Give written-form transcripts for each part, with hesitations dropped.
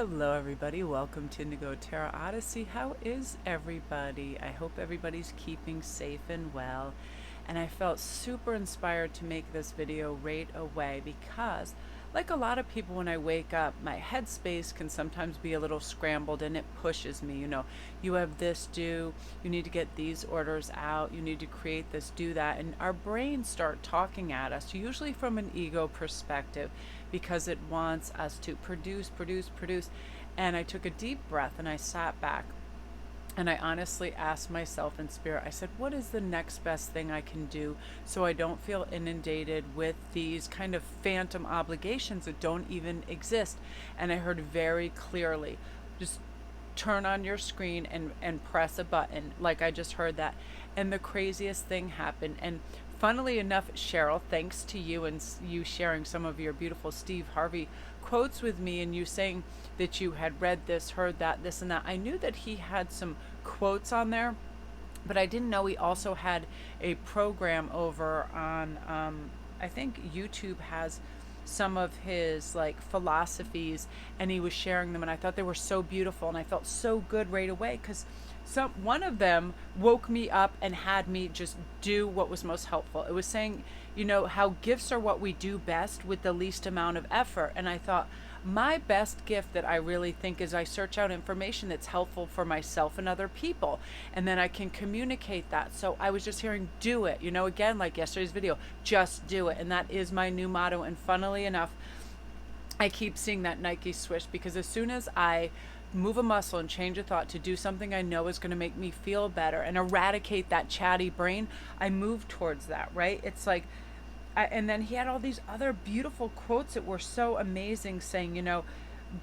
Hello everybody, welcome to Indigo Tarot Odyssey. How is everybody? I hope everybody's keeping safe and well. And I felt super inspired to make this video right away because, like a lot of people, when I wake up, my headspace can sometimes be a little scrambled and it pushes me. You have this due, you need to get these orders out, you need to create this, do that. And our brains start talking at us, usually from an ego perspective, because it wants us to produce. And I took a deep breath and I sat back. And I honestly asked myself in spirit, I said, what is the next best thing I can do so I don't feel inundated with these kind of phantom obligations that don't even exist? And I heard very clearly, just turn on your screen and press a button. Like I just heard that. And the craziest thing happened. And funnily enough, Cheryl, thanks to you and you sharing some of your beautiful Steve Harvey quotes with me and you saying that you had read this, heard that, this and that. I knew that he had some quotes on there, but I didn't know he also had a program over on, I think YouTube has some of his like philosophies and he was sharing them and I thought they were so beautiful and I felt so good right away because one of them woke me up and had me just do what was most helpful. It was saying, how gifts are what we do best with the least amount of effort. And I thought, my best gift that I really think is I search out information that's helpful for myself and other people. And then I can communicate that. So I was just hearing, do it. Again, like yesterday's video, just do it. And that is my new motto. And funnily enough, I keep seeing that Nike swoosh because as soon as I move a muscle and change a thought to do something I know is going to make me feel better and eradicate that chatty brain, I move towards that, right? It's like, and then he had all these other beautiful quotes that were so amazing saying,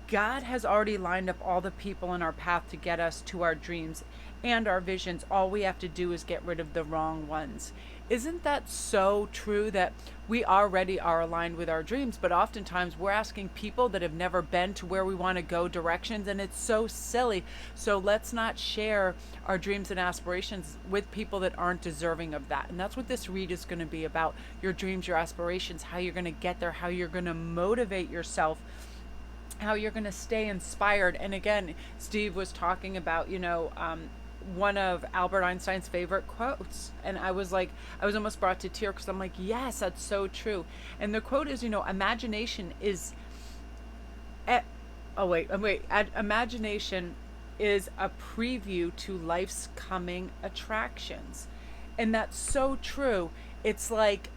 God has already lined up all the people in our path to get us to our dreams and our visions. All we have to do is get rid of the wrong ones. Isn't that so true that we already are aligned with our dreams, but oftentimes we're asking people that have never been to where we want to go directions, and it's so silly. So let's not share our dreams and aspirations with people that aren't deserving of that. And that's what this read is going to be about, your dreams, your aspirations, how you're going to get there, how you're going to motivate yourself, how you're going to stay inspired. And again, Steve was talking about, one of Albert Einstein's favorite quotes. And I was almost brought to tears because I'm like, yes, that's so true. And the quote is, imagination is, imagination is a preview to life's coming attractions. And that's so true. It's like,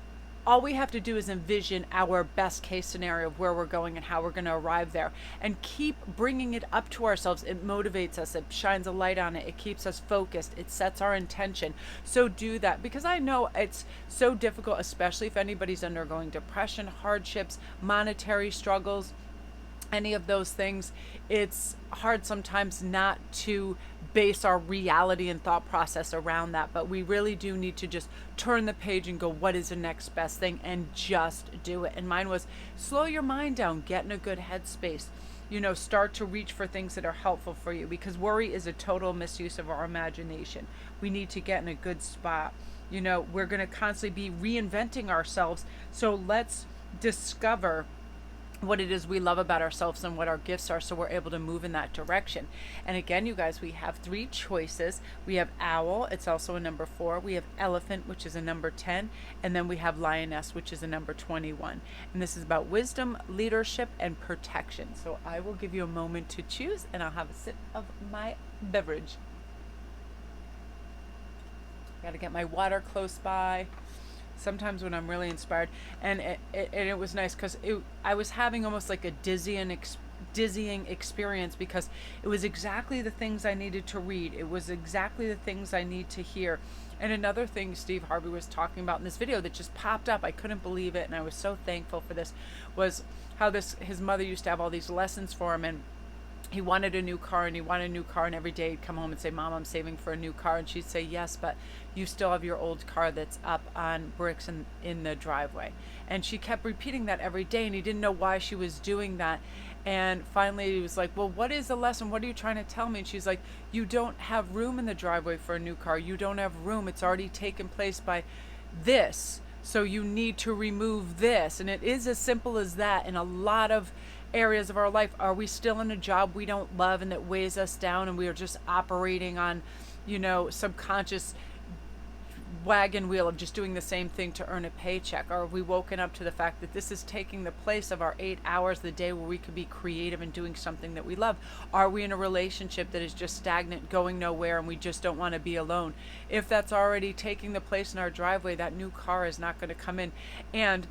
all we have to do is envision our best case scenario of where we're going and how we're going to arrive there and keep bringing it up to ourselves. It motivates us. It shines a light on it. It keeps us focused. It sets our intention. So do that, because I know it's so difficult, especially if anybody's undergoing depression, hardships, monetary struggles, any of those things. It's hard sometimes not to base our reality and thought process around that, but we really do need to just turn the page and go, what is the next best thing, and just do it. And mine was slow your mind down, get in a good headspace, start to reach for things that are helpful for you, because worry is a total misuse of our imagination. We need to get in a good spot. We're going to constantly be reinventing ourselves, so let's discover what it is we love about ourselves and what our gifts are, so we're able to move in that direction. And again, you guys, we have 3 choices. We have owl, it's also a number 4. We have elephant, which is a number 10, and then we have lioness, which is a number 21. And this is about wisdom, leadership, and protection. So I will give you a moment to choose, and I'll have a sip of my beverage. Got to get my water close by. Sometimes when I'm really inspired, and it was nice because I was having almost like a dizzying experience, because it was exactly the things I needed to read. It was exactly the things I need to hear. And another thing Steve Harvey was talking about in this video that just popped up, I couldn't believe it, and I was so thankful for this, was how his mother used to have all these lessons for him, and he wanted a new car, and every day he'd come home and say, Mom, I'm saving for a new car. And she'd say, yes, but you still have your old car that's up on bricks in the driveway. And she kept repeating that every day, and he didn't know why she was doing that. And finally he was like, well, what is the lesson? What are you trying to tell me? And she's like, you don't have room in the driveway for a new car. You don't have room. It's already taken place by this. So you need to remove this. And it is as simple as that in a lot of areas of our life? Are we still in a job we don't love and that weighs us down, and we are just operating on, subconscious wagon wheel of just doing the same thing to earn a paycheck? Or have we woken up to the fact that this is taking the place of our 8 hours of the day where we could be creative and doing something that we love? Are we in a relationship that is just stagnant, going nowhere, and we just don't want to be alone? If that's already taking the place in our driveway, that new car is not going to come in. And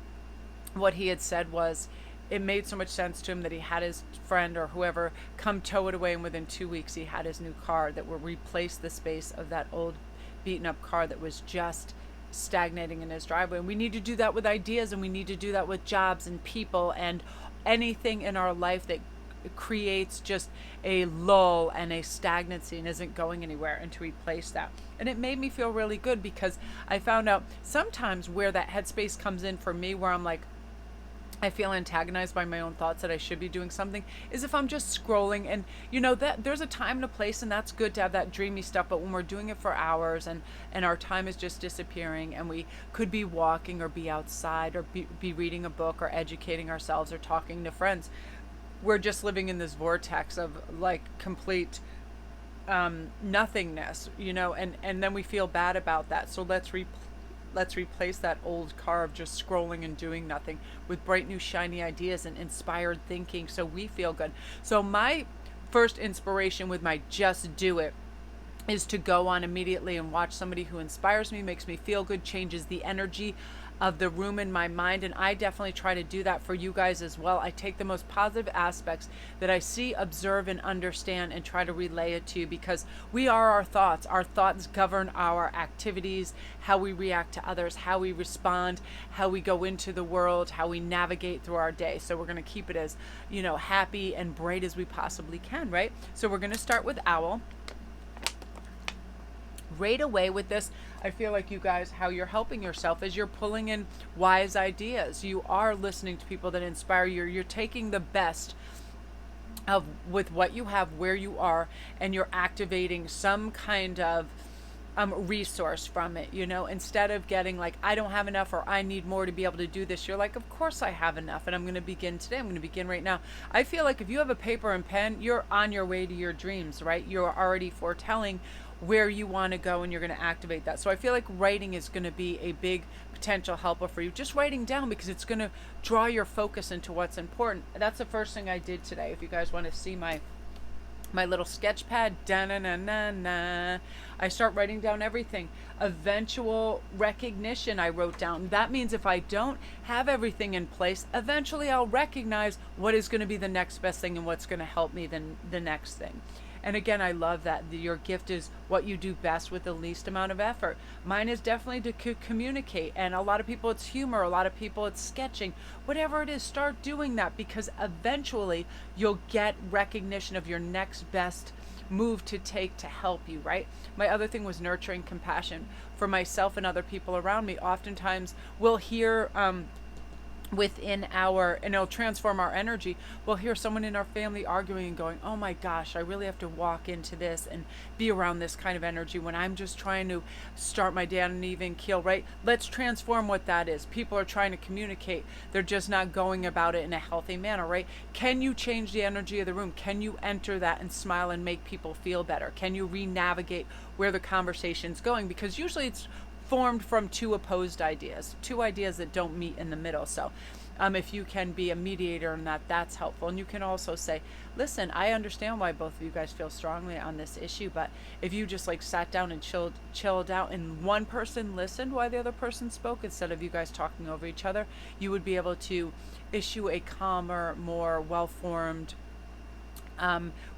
what he had said was, it made so much sense to him that he had his friend or whoever come tow it away, and within 2 weeks he had his new car that will replace the space of that old beaten up car that was just stagnating in his driveway. And we need to do that with ideas, and we need to do that with jobs and people and anything in our life that creates just a lull and a stagnancy and isn't going anywhere, and to replace that. And it made me feel really good, because I found out sometimes where that headspace comes in for me, where I'm like, I feel antagonized by my own thoughts that I should be doing something, is if I'm just scrolling. And that there's a time and a place, and that's good to have that dreamy stuff. But when we're doing it for hours and our time is just disappearing, and we could be walking or be outside or be reading a book or educating ourselves or talking to friends, we're just living in this vortex of like complete nothingness, and then we feel bad about that. So let's replace that old car of just scrolling and doing nothing with bright new shiny ideas and inspired thinking, so we feel good. So my first inspiration with my just do it is to go on immediately and watch somebody who inspires me, makes me feel good, changes the energy of the room in my mind. And I definitely try to do that for you guys as well. I take the most positive aspects that I see, observe, and understand, and try to relay it to you, because we are our thoughts. Our thoughts govern our activities, how we react to others, how we respond, how we go into the world, how we navigate through our day. So we're going to keep it as, happy and bright as we possibly can, right? So we're going to start with Owl. Right away with this, I feel like, you guys, how you're helping yourself is you're pulling in wise ideas. You are listening to people that inspire you. You're taking the best of with what you have, where you are, and you're activating some kind of resource from it, instead of getting like, I don't have enough, or I need more to be able to do this. You're like, of course I have enough, and I'm going to begin today. I'm going to begin right now. I feel like if you have a paper and pen, you're on your way to your dreams, right? You're already foretelling where you want to go, and you're going to activate that. So I feel like writing is going to be a big potential helper for you. Just writing down, because it's going to draw your focus into what's important. That's the first thing I did today. If you guys want to see my little sketch pad, I start writing down everything. Eventual recognition, I wrote down. That means if I don't have everything in place, eventually I'll recognize what is going to be the next best thing and what's going to help me than the next thing. And again, I love that your gift is what you do best with the least amount of effort. Mine is definitely to communicate. And a lot of people, it's humor. A lot of people, it's sketching. Whatever it is, start doing that, because eventually you'll get recognition of your next best move to take to help you, right? My other thing was nurturing compassion for myself and other people around me. Oftentimes we'll hear within our, and it'll transform our energy. We'll hear someone in our family arguing and going, oh my gosh, I really have to walk into this and be around this kind of energy when I'm just trying to start my day on an even keel, right? Let's transform what that is. People are trying to communicate. They're just not going about it in a healthy manner, right? Can you change the energy of the room? Can you enter that and smile and make people feel better? Can you re-navigate where the conversation's going? Because usually it's formed from two opposed ideas, two ideas that don't meet in the middle. So if you can be a mediator in that, that's helpful. And you can also say, listen, I understand why both of you guys feel strongly on this issue, but if you just like sat down and chilled out, and one person listened while the other person spoke, instead of you guys talking over each other, you would be able to issue a calmer, more well-formed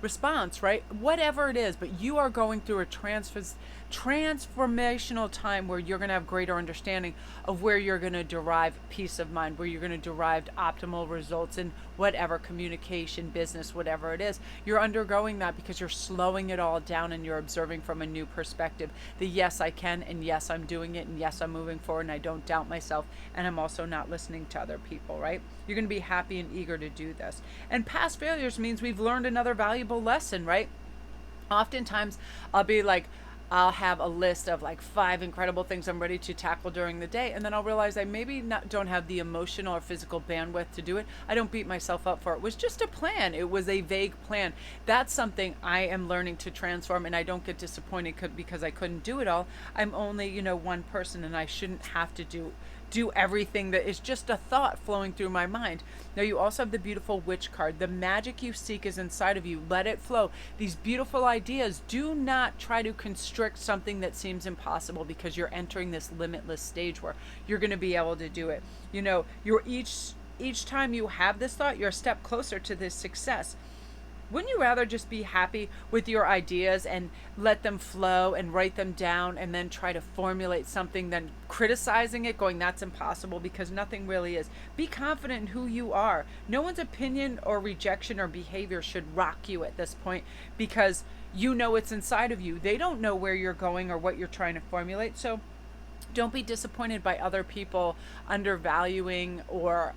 response, right? Whatever it is, but you are going through a transformational time where you're going to have greater understanding of where you're going to derive peace of mind, where you're going to derive optimal results in whatever communication, business, whatever it is. You're undergoing that because you're slowing it all down and you're observing from a new perspective. The yes, I can, and yes, I'm doing it, and yes, I'm moving forward, and I don't doubt myself, and I'm also not listening to other people, right? You're going to be happy and eager to do this. And past failures means we've learned another valuable lesson, right? Oftentimes I'll be like, I'll have a list of like 5 incredible things I'm ready to tackle during the day, and then I'll realize I maybe don't have the emotional or physical bandwidth to do it. I don't beat myself up for it. It was just a plan. It was a vague plan. That's something I am learning to transform, and I don't get disappointed because I couldn't do it all. I'm only, one person, and I shouldn't have to do everything that is just a thought flowing through my mind. Now, you also have the beautiful witch card. The magic you seek is inside of you. Let it flow. These beautiful ideas, do not try to constrict something that seems impossible, because you're entering this limitless stage where you're going to be able to do it. You're each time you have this thought, you're a step closer to this success. Wouldn't you rather just be happy with your ideas and let them flow and write them down, and then try to formulate something than criticizing it, going, that's impossible, because nothing really is? Be confident in who you are. No one's opinion or rejection or behavior should rock you at this point, because it's inside of you. They don't know where you're going or what you're trying to formulate. So don't be disappointed by other people undervaluing or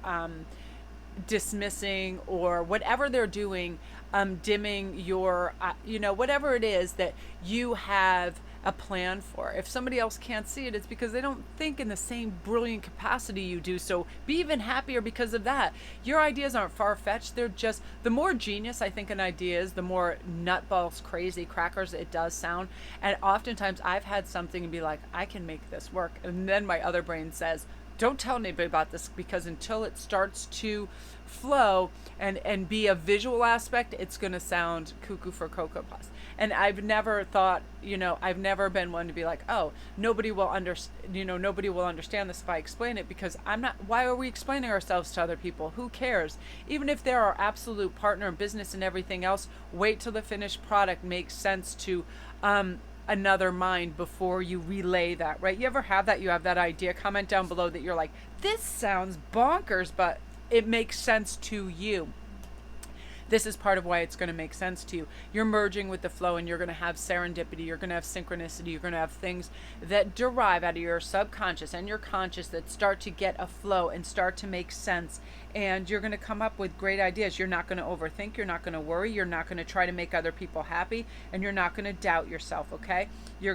dismissing, or whatever they're doing, dimming your, whatever it is that you have a plan for. If somebody else can't see it, it's because they don't think in the same brilliant capacity you do. So be even happier because of that. Your ideas aren't far-fetched. They're just, the more genius I think an idea is, the more nutballs, crazy crackers it does sound. And oftentimes I've had something and be like, I can make this work. And then my other brain says, don't tell anybody about this, because until it starts to flow and be a visual aspect, it's going to sound cuckoo for Cocoa Puffs. And I've never thought, I've never been one to be like, oh, nobody will understand this if I explain it, because I'm not, why are we explaining ourselves to other people? Who cares? Even if they're our absolute partner in business and everything else, wait till the finished product makes sense to, another mind before you relay that, right? You ever have that? You have that idea, comment down below that you're like, this sounds bonkers, but it makes sense to you. This is part of why it's going to make sense to you. You're merging with the flow, and you're going to have serendipity. You're going to have synchronicity. You're going to have things that derive out of your subconscious and your conscious that start to get a flow and start to make sense. And you're going to come up with great ideas. You're not going to overthink. You're not going to worry. You're not going to try to make other people happy. And you're not going to doubt yourself, okay? You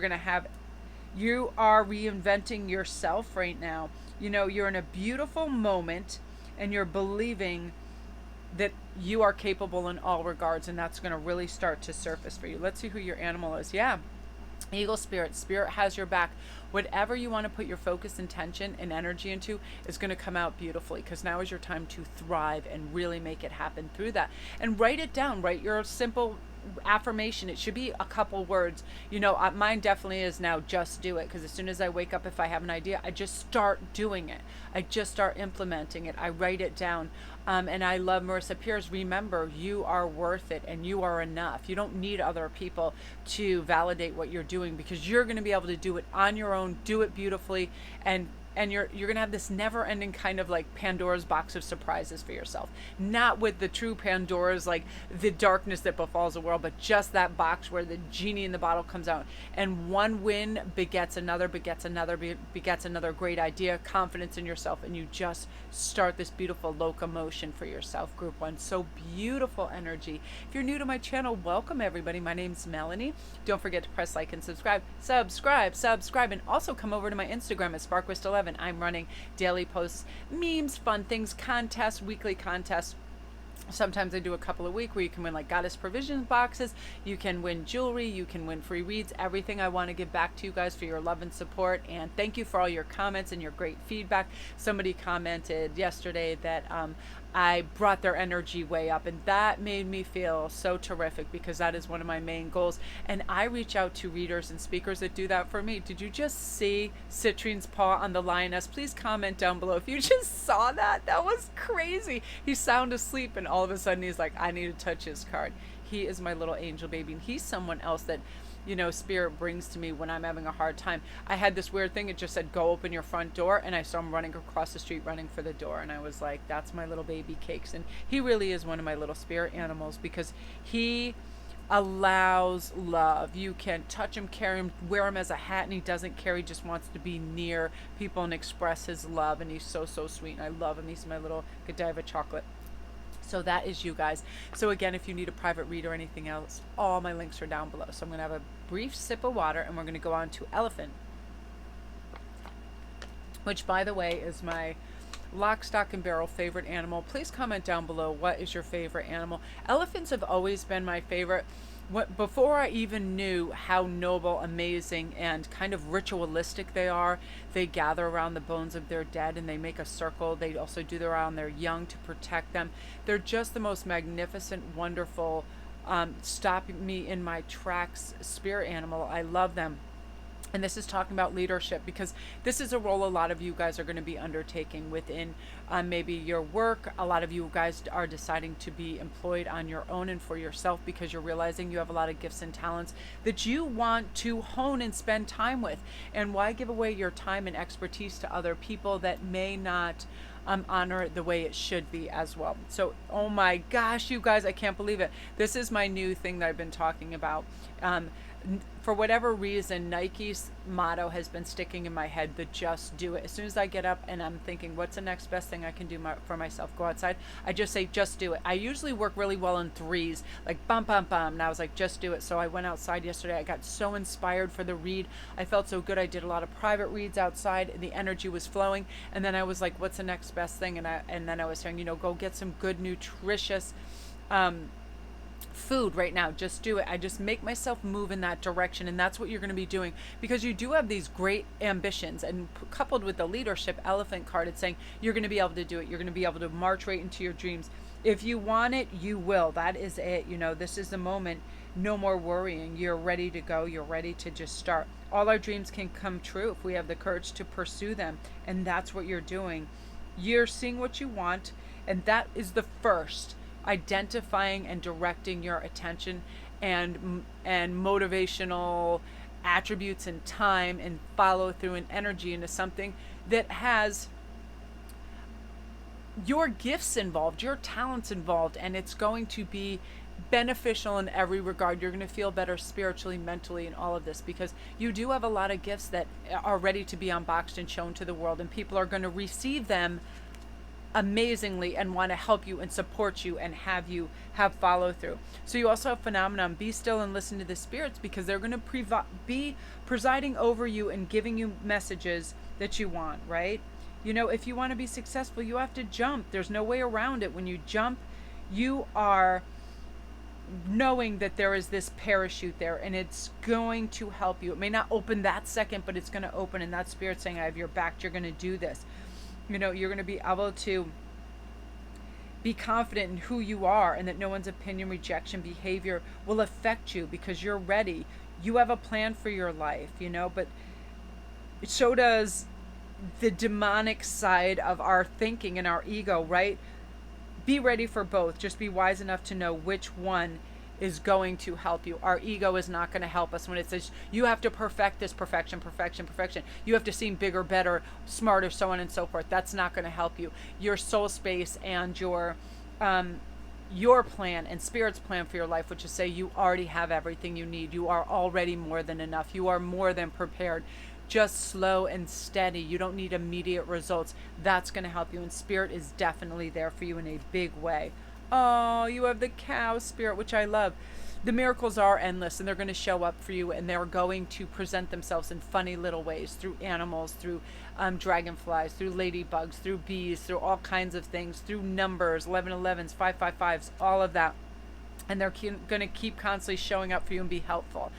are reinventing yourself right now. You're in a beautiful moment, and you're believing that you are capable in all regards, and that's going to really start to surface for you. Let's see who your animal is. Yeah, Eagle Spirit. Spirit has your back. Whatever you want to put your focus, intention, and energy into is going to come out beautifully, because now is your time to thrive and really make it happen through that. And write it down. Write your simple affirmation. It should be a couple words. Mine definitely is now, just do it, because as soon as I wake up, if I have an idea, I just start doing it. I just start implementing it. I write it down. And I love Marissa Pierce. Remember, you are worth it, and you are enough. You don't need other people to validate what you're doing, because you're going to be able to do it on your own, do it beautifully, and you're going to have this never-ending kind of like Pandora's box of surprises for yourself. Not with the true Pandora's, like the darkness that befalls the world, but just that box where the genie in the bottle comes out, and one win begets another great idea, confidence in yourself, and you just start this beautiful locomotion for yourself. Group 1, so beautiful energy. If you're new to my channel, welcome everybody. My name's Melanie. Don't forget to press like and subscribe, and also come over to my Instagram at SparkWist11. I'm running daily posts, memes, fun things, contests, weekly contests. Sometimes I do a couple a week where you can win like Goddess Provisions boxes, you can win jewelry, you can win free reads, everything. I want to give back to you guys for your love and support, and thank you for all your comments and your great feedback. Somebody commented yesterday that I brought their energy way up, and that made me feel so terrific, because that is one of my main goals. And I reach out to readers and speakers that do that for me. Did you just see Citrine's paw on the Lioness? Please comment down below if you just saw that. That was crazy. He's sound asleep, and all of a sudden he's like, I need to touch his card. He is my little angel baby, and he's someone else that Spirit brings to me when I'm having a hard time. I had this weird thing. It just said, go open your front door. And I saw him running across the street, running for the door. And I was like, that's my little baby Cakes. And he really is one of my little spirit animals, because he allows love. You can touch him, carry him, wear him as a hat, and he doesn't care. He just wants to be near people and express his love. And he's so, so sweet. And I love him. He's my little Godiva chocolate. So that is you guys. So again, if you need a private read or anything else, all my links are down below. So I'm going to have a brief sip of water and we're going to go on to elephant, which by the way is my lock, stock, and barrel favorite animal. Please comment down below, what is your favorite animal? Elephants have always been my favorite. Before I even knew how noble, amazing, and kind of ritualistic they are, they gather around the bones of their dead and they make a circle. They also do that around their young to protect them. They're just the most magnificent, wonderful, stopping me in my tracks spirit animal. I love them. And this is talking about leadership, because this is a role a lot of you guys are going to be undertaking within maybe your work. A lot of you guys are deciding to be employed on your own and for yourself, because you're realizing you have a lot of gifts and talents that you want to hone and spend time with. And why give away your time and expertise to other people that may not honor it the way it should be as well? So, oh my gosh, you guys, I can't believe it. This is my new thing that I've been talking about. For whatever reason, Nike's motto has been sticking in my head, the just do it. As soon as I get up and I'm thinking, what's the next best thing I can do for myself? Go outside. I just say, just do it. I usually work really well in threes, like bum, bum, bum. And I was like, just do it. So I went outside yesterday. I got so inspired for the read. I felt so good. I did a lot of private reads outside and the energy was flowing. And then I was like, what's the next best thing? And then I was saying, go get some good, nutritious, food right now. Just do it. I just make myself move in that direction, and that's what you're going to be doing, because you do have these great ambitions, and coupled with the leadership elephant card, it's saying you're going to be able to do it. You're going to be able to march right into your dreams. If you want it, you will. That is it. This is the moment. No more worrying. You're ready to go. You're ready to just start. All our dreams can come true if we have the courage to pursue them, and that's what you're doing. You're seeing what you want, and that is the first. Identifying and directing your attention and motivational attributes and time and follow through and energy into something that has your gifts involved, your talents involved, and it's going to be beneficial in every regard. You're going to feel better spiritually, mentally, and all of this, because you do have a lot of gifts that are ready to be unboxed and shown to the world, and people are going to receive them amazingly and want to help you and support you and have follow through. So you also have phenomenon, be still and listen to the spirits, because they're going to be presiding over you and giving you messages that you want, right? If you want to be successful, you have to jump. There's no way around it. When you jump, you are knowing that there is this parachute there and it's going to help you. It may not open that second, but it's going to open, and that spirit saying, I have your back. You're going to do this. You're going to be able to be confident in who you are, and that no one's opinion, rejection, behavior will affect you, because you're ready. You have a plan for your life, but so does the demonic side of our thinking and our ego, right? Be ready for both. Just be wise enough to know which one is going to help you. Our ego is not going to help us when it says you have to perfect this, perfection. You have to seem bigger, better, smarter, so on and so forth. That's not going to help you. Your soul space and your plan and spirit's plan for your life, which is say you already have everything you need. You are already more than enough. You are more than prepared. Just slow and steady. You don't need immediate results. That's going to help you. And spirit is definitely there for you in a big way. Oh, you have the cow spirit, which I love. The miracles are endless, and they're going to show up for you, and they're going to present themselves in funny little ways, through animals, through dragonflies, through ladybugs, through bees, through all kinds of things, through numbers, 1111s, 555s, all of that. And they're going to keep constantly showing up for you and be helpful.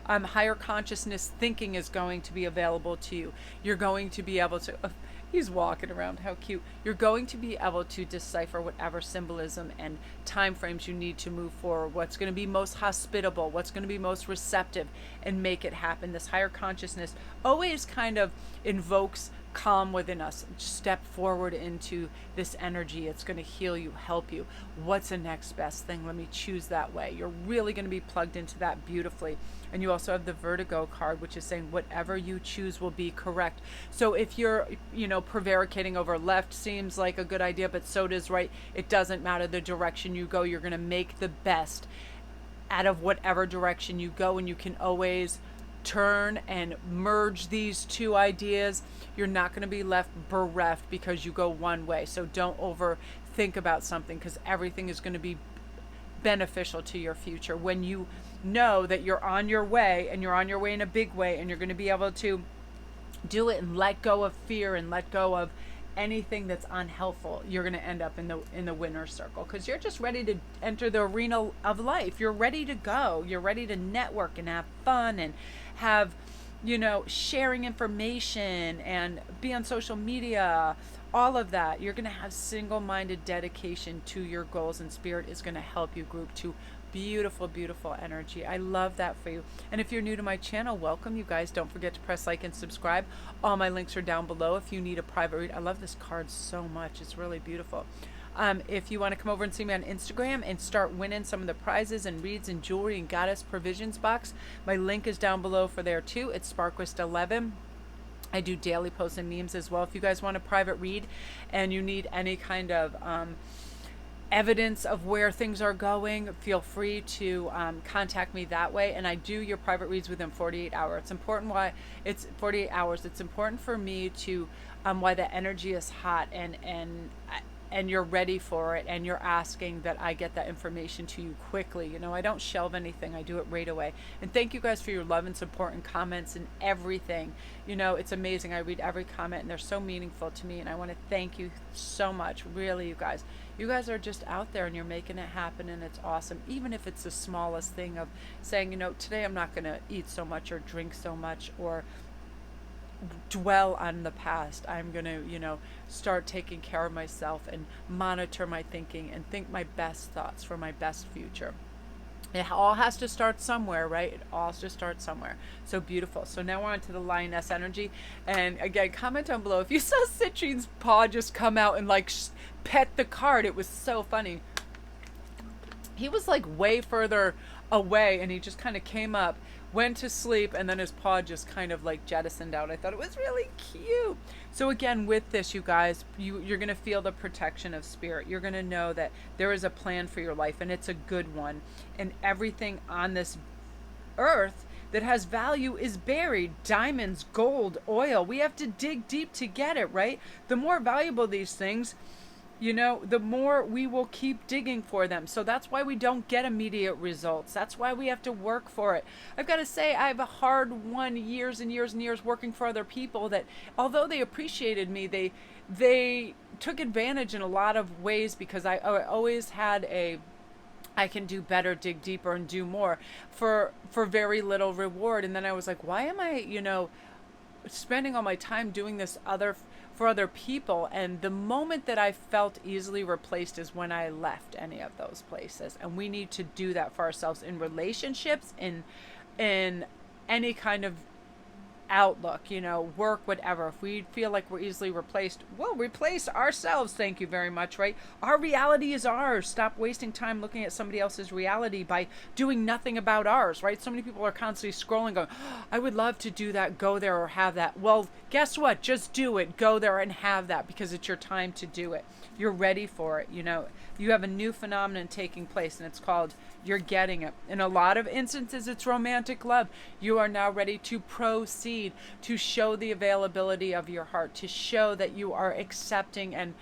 Higher consciousness thinking is going to be available to you. You're going to be able to... He's walking around. How cute. You're going to be able to decipher whatever symbolism and time frames you need to move forward, what's going to be most hospitable, what's going to be most receptive, and make it happen. This higher consciousness always kind of invokes calm within us. Step forward into this energy. It's going to heal you, help you. What's the next best thing? Let me choose that way. You're really going to be plugged into that beautifully. And you also have the vertigo card, which is saying whatever you choose will be correct. So if you're, prevaricating over left seems like a good idea, but so does right. It doesn't matter the direction you go. You're going to make the best out of whatever direction you go, and you can always turn and merge these two ideas. You're not going to be left bereft because you go one way. So don't think about something, because everything is going to be beneficial to your future when you know that you're on your way, and you're on your way in a big way, and you're going to be able to do it and let go of fear and let go of anything that's unhelpful. You're going to end up in the winner's circle, because you're just ready to enter the arena of life. You're ready to go. You're ready to network and have fun and have, sharing information and be on social media, all of that. You're going to have single-minded dedication to your goals, and spirit is going to help you group to beautiful, beautiful energy. I love that for you. And if you're new to my channel, welcome, you guys. Don't forget to press like and subscribe. All my links are down below if you need a private read. I love this card so much. It's really beautiful. If you want to come over and see me on Instagram and start winning some of the prizes and reads and jewelry and goddess provisions box, my link is down below for there too. It's Sparquist11. I do daily posts and memes as well. If you guys want a private read and you need any kind of evidence of where things are going, feel free to contact me that way, and I do your private reads within 48 hours. It's important why it's 48 hours. It's important for me to why the energy is hot and you're ready for it, and you're asking that I get that information to you quickly. I don't shelve anything. I do it right away. And thank you guys for your love and support and comments and everything. It's amazing. I read every comment, and they're so meaningful to me, and I want to thank you so much. Really, you guys. You guys are just out there, and you're making it happen, and it's awesome. Even if it's the smallest thing of saying, today I'm not going to eat so much or drink so much or dwell on the past. I'm going to, start taking care of myself and monitor my thinking and think my best thoughts for my best future. It all has to start somewhere, right? It all has to start somewhere. So beautiful. So now we're on to the Lioness energy. And again, comment down below if you saw Citrine's paw just come out and pet the card. It was so funny. He was way further away, and he just kind of came up, went to sleep, and then his paw just kind of jettisoned out. I thought it was really cute. So again, with this, you guys, you're going to feel the protection of spirit. You're going to know that there is a plan for your life, and it's a good one. And everything on this earth that has value is buried. Diamonds, gold, oil. We have to dig deep to get it, right? The more valuable these things, the more we will keep digging for them. So that's why we don't get immediate results. That's why we have to work for it. I've got to say, I've hard won years and years and years working for other people that, although they appreciated me, they took advantage in a lot of ways, because I always had I can do better, dig deeper, and do more for very little reward. And then I was like, why am I, spending all my time doing this for other people? And the moment that I felt easily replaced is when I left any of those places. And we need to do that for ourselves in relationships, in any kind of outlook, work, whatever. If we feel like we're easily replaced, we'll replace ourselves. Thank you very much, right? Our reality is ours. Stop wasting time looking at somebody else's reality by doing nothing about ours, right? So many people are constantly scrolling going, oh, I would love to do that, go there, or have that. Well, guess what? Just do it. Go there and have that, because it's your time to do it. You're ready for it. You have a new phenomenon taking place, and it's called you're getting it. In a lot of instances, it's romantic love. You are now ready to proceed, to show the availability of your heart, to show that you are accepting and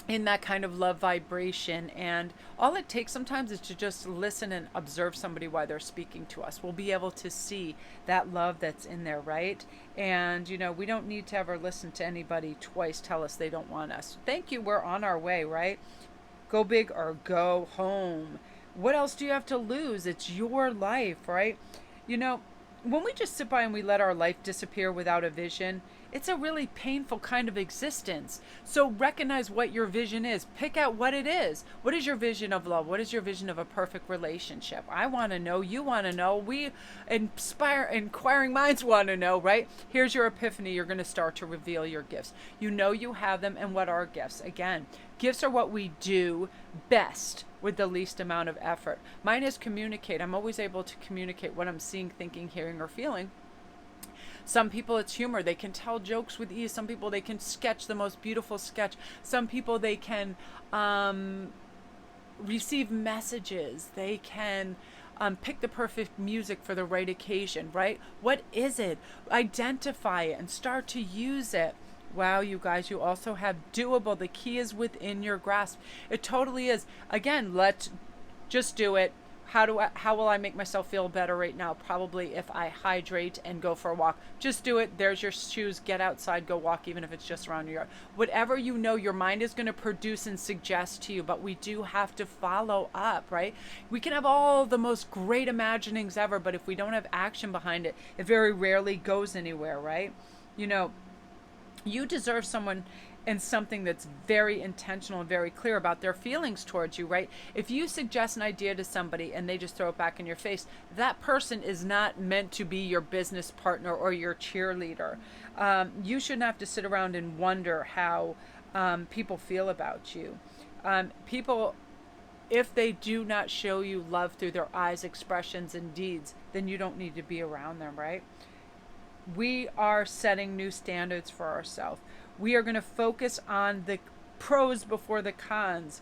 in that kind of love vibration. And all it takes sometimes is to just listen and observe somebody while they're speaking to us. We'll be able to see that love that's in there, right? And we don't need to ever listen to anybody twice tell us they don't want us. Thank you, we're on our way, right? Go big or go home. What else do you have to lose? It's your life, right? When we just sit by and we let our life disappear without a vision, it's a really painful kind of existence. So recognize what your vision is. Pick out what it is. What is your vision of love? What is your vision of a perfect relationship? I want to know. You want to know. We inquiring minds want to know, right? Here's your epiphany. You're going to start to reveal your gifts. You have them. And what are gifts? Again, gifts are what we do best with the least amount of effort. Mine is communicate. I'm always able to communicate what I'm seeing, thinking, hearing, or feeling. Some people it's humor. They can tell jokes with ease. Some people they can sketch the most beautiful sketch. Some people they can receive messages. They can pick the perfect music for the right occasion, right? What is it? Identify it and start to use it. Wow, you guys, you also have doable. The key is within your grasp. It totally is. Again, let's just do it. How will I make myself feel better right now? Probably if I hydrate and go for a walk. Just do it. There's your shoes. Get outside, go walk, even if it's just around your yard. Whatever you know your mind is going to produce and suggest to you, but we do have to follow up, right? We can have all the most great imaginings ever, but if we don't have action behind it, it very rarely goes anywhere, right? You know, you deserve someone and something that's very intentional and very clear about their feelings towards you, right? If you suggest an idea to somebody and they just throw it back in your face, that person is not meant to be your business partner or your cheerleader. You shouldn't have to sit around and wonder how people feel about you. People, if they do not show you love through their eyes, expressions, and deeds, then you don't need to be around them, right? We are setting new standards for ourselves. We are going to focus on the pros before the cons.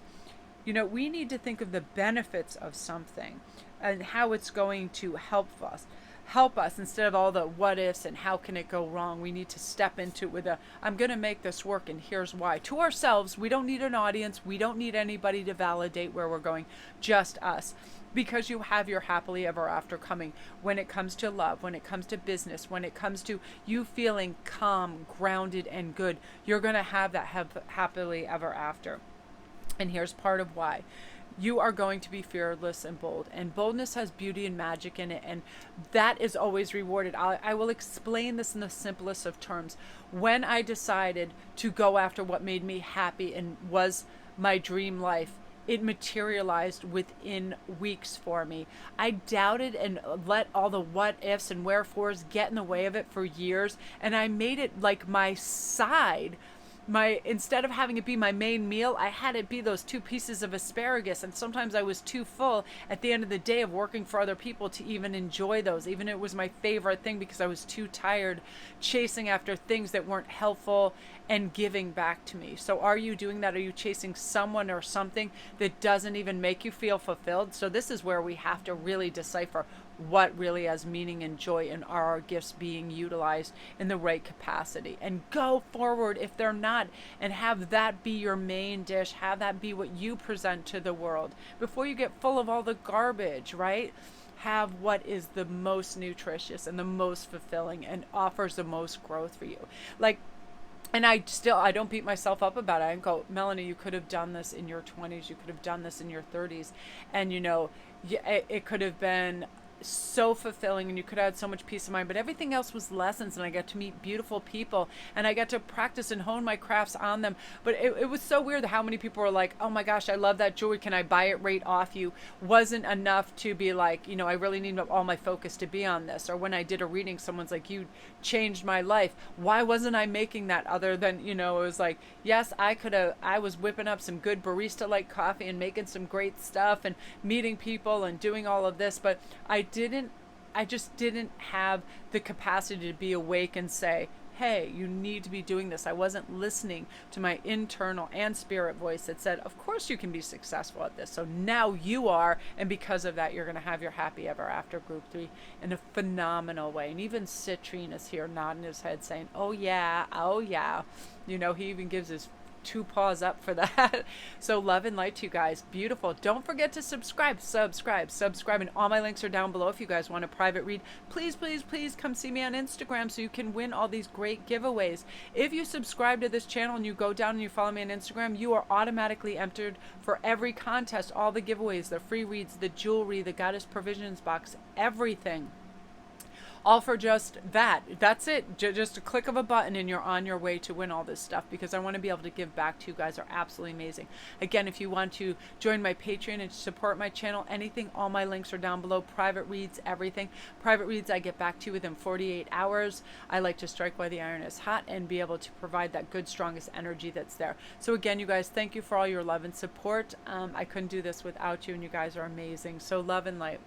You know, we need to think of the benefits of something and how it's going to help us instead of all the what ifs and how can it go wrong. We need to step into it with a, I'm going to make this work and here's why. To ourselves. We don't need an audience. We don't need anybody to validate where we're going. Just us. Because you have your happily ever after coming when it comes to love, when it comes to business, when it comes to you feeling calm, grounded, and good. You're going to have that happily ever after. And here's part of why. You are going to be fearless and bold. And boldness has beauty and magic in it. And that is always rewarded. I will explain this in the simplest of terms. When I decided to go after what made me happy and was my dream life, it materialized within weeks for me. I doubted and let all the what ifs and wherefores get in the way of it for years. And I made it like my side. Instead of having it be my main meal, I had it be those 2 pieces of asparagus. And sometimes I was too full at the end of the day of working for other people to even enjoy those. Even it was my favorite thing because I was too tired chasing after things that weren't helpful and giving back to me. So are you doing that? Are you chasing someone or something that doesn't even make you feel fulfilled? So this is where we have to really decipher what really has meaning and joy, and are our gifts being utilized in the right capacity, and go forward if they're not, and have that be your main dish. Have that be what you present to the world before you get full of all the garbage, right? Have what is the most nutritious and the most fulfilling and offers the most growth for you. Like, and I don't beat myself up about it. I go, Melanie, you could have done this in your 20s. You could have done this in your 30s. And, you know, it could have been so fulfilling and you could have had so much peace of mind, but everything else was lessons, and I got to meet beautiful people and I got to practice and hone my crafts on them. But it was so weird how many people were like, oh my gosh, I love that jewelry, can I buy it right off you? Wasn't enough to be like, you know, I really need all my focus to be on this. Or when I did a reading, someone's like, you changed my life. Why wasn't I making that? Other than, you know, it was like, yes, I was whipping up some good barista like coffee and making some great stuff and meeting people and doing all of this, but I just didn't have the capacity to be awake and say, hey, you need to be doing this. I wasn't listening to my internal and spirit voice that said, of course you can be successful at this. So now you are, and because of that, you're going to have your happy ever after group 3 in a phenomenal way. And even Citrine is here nodding his head saying, oh yeah, oh yeah. You know, he even gives his 2 paws up for that. So love and light to you guys. Beautiful. Don't forget to subscribe. And all my links are down below. If you guys want a private read, please come see me on Instagram so you can win all these great giveaways. If you subscribe to this channel and you go down and you follow me on Instagram, you are automatically entered for every contest, all the giveaways, the free reads, the jewelry, the Goddess Provisions box, everything. All for just that. That's it. Just a click of a button and you're on your way to win all this stuff, because I want to be able to give back to you guys. Are absolutely amazing. Again, if you want to join my Patreon and support my channel, anything, all my links are down below. Private reads, everything. Private reads, I get back to you within 48 hours. I like to strike while the iron is hot and be able to provide that good, strongest energy that's there. So again, you guys, thank you for all your love and support. I couldn't do this without you, and you guys are amazing. So love and light.